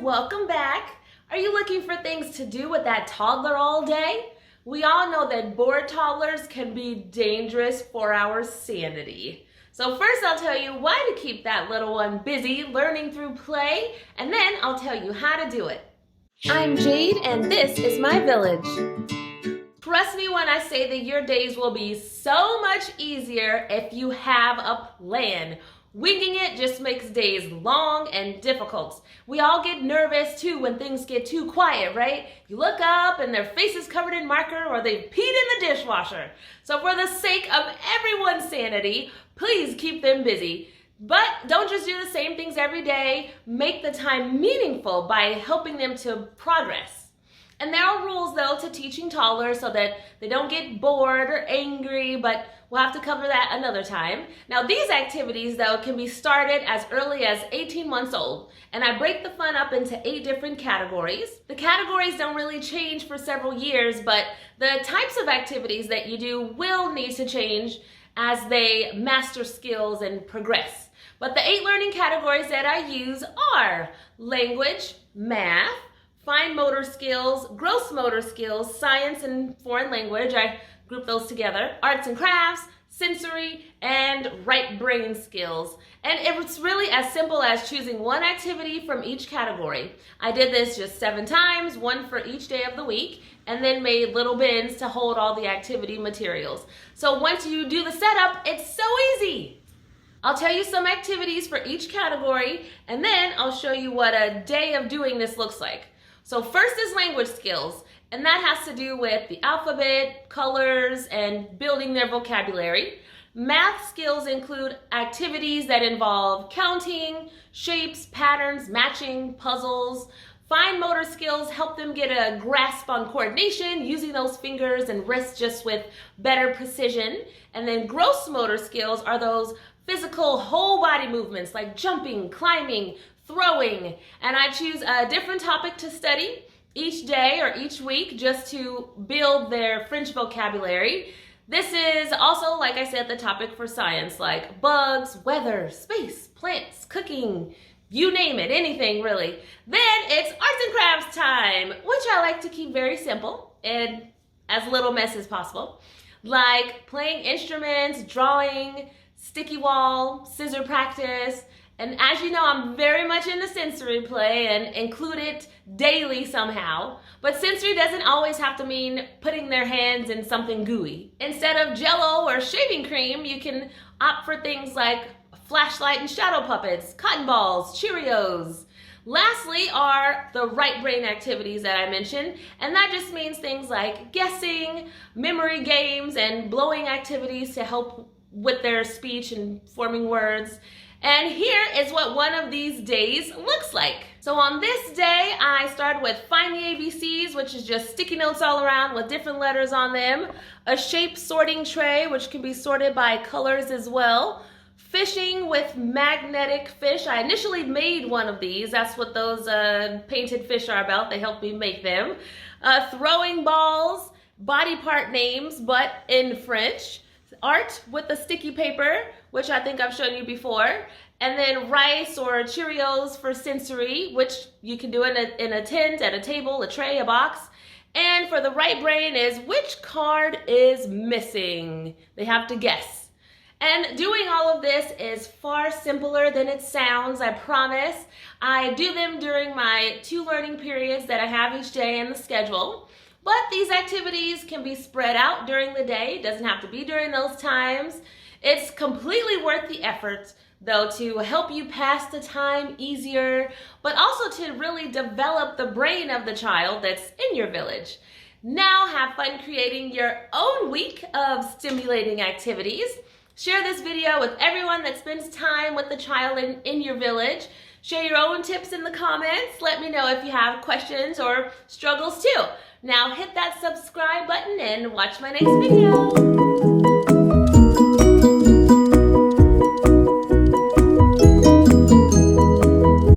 welcome back. Are you looking for things to do with that toddler all day? We all know that bored toddlers can be dangerous for our sanity. So first I'll tell you why to keep that little one busy learning through play, and then I'll tell you how to do it. I'm Jade and this is my village. Trust me when I say that your days will be so much easier if you have a plan. Winging it just makes days long and difficult. We all get nervous too when things get too quiet, right? You look up and their face is covered in marker or they've peed in the dishwasher. So for the sake of everyone's sanity, please keep them busy. But don't just do the same things every day. Make the time meaningful by helping them to progress. And there are rules though to teaching toddlers so that they don't get bored or angry, but we'll have to cover that another time. Now these activities though can be started as early as 18 months old, and I break the fun up into 8 different categories. The categories don't really change for several years, but the types of activities that you do will need to change as they master skills and progress. But the 8 learning categories that I use are language, math, fine motor skills, gross motor skills, science and foreign language, I group those together, arts and crafts, sensory, and right brain skills. And it's really as simple as choosing one activity from each category. I did this just 7 times, 1 for each day of the week, and then made little bins to hold all the activity materials. So once you do the setup, it's so easy. I'll tell you some activities for each category, and then I'll show you what a day of doing this looks like. So first is language skills, and that has to do with the alphabet, colors, and building their vocabulary. Math skills include activities that involve counting, shapes, patterns, matching, puzzles. Fine motor skills help them get a grasp on coordination, using those fingers and wrists just with better precision. And then gross motor skills are those physical whole body movements like jumping, climbing, throwing, and I choose a different topic to study each day or each week just to build their French vocabulary. This is also, like I said, the topic for science, like bugs, weather, space, plants, cooking, you name it, anything really. Then it's arts and crafts time, which I like to keep very simple and as little mess as possible, like playing instruments, drawing, sticky wall, scissor practice. And as you know, I'm very much into sensory play and include it daily somehow. But sensory doesn't always have to mean putting their hands in something gooey. Instead of Jell-O or shaving cream, you can opt for things like flashlight and shadow puppets, cotton balls, Cheerios. Lastly are the right brain activities that I mentioned, and that just means things like guessing, memory games, and blowing activities to help with their speech and forming words. And here is what one of these days looks like. So on this day, I started with Find the ABCs, which is just sticky notes all around with different letters on them. A shape sorting tray, which can be sorted by colors as well. Fishing with magnetic fish. I initially made one of these. That's what those painted fish are about. They helped me make them. Throwing balls, body part names, but in French. Art with the sticky paper, which I think I've shown you before, and then rice or Cheerios for sensory, which you can do in a tent, at a table, a tray, a box. And for the right brain is which card is missing. They have to guess. And doing all of this is far simpler than it sounds, I promise. I do them during my 2 learning periods that I have each day in the schedule. But these activities can be spread out during the day. It doesn't have to be during those times. It's completely worth the effort, though, to help you pass the time easier, but also to really develop the brain of the child that's in your village. Now have fun creating your own week of stimulating activities. Share this video with everyone that spends time with the child in your village. Share your own tips in the comments. Let me know if you have questions or struggles too. Now hit that subscribe button and watch my next video.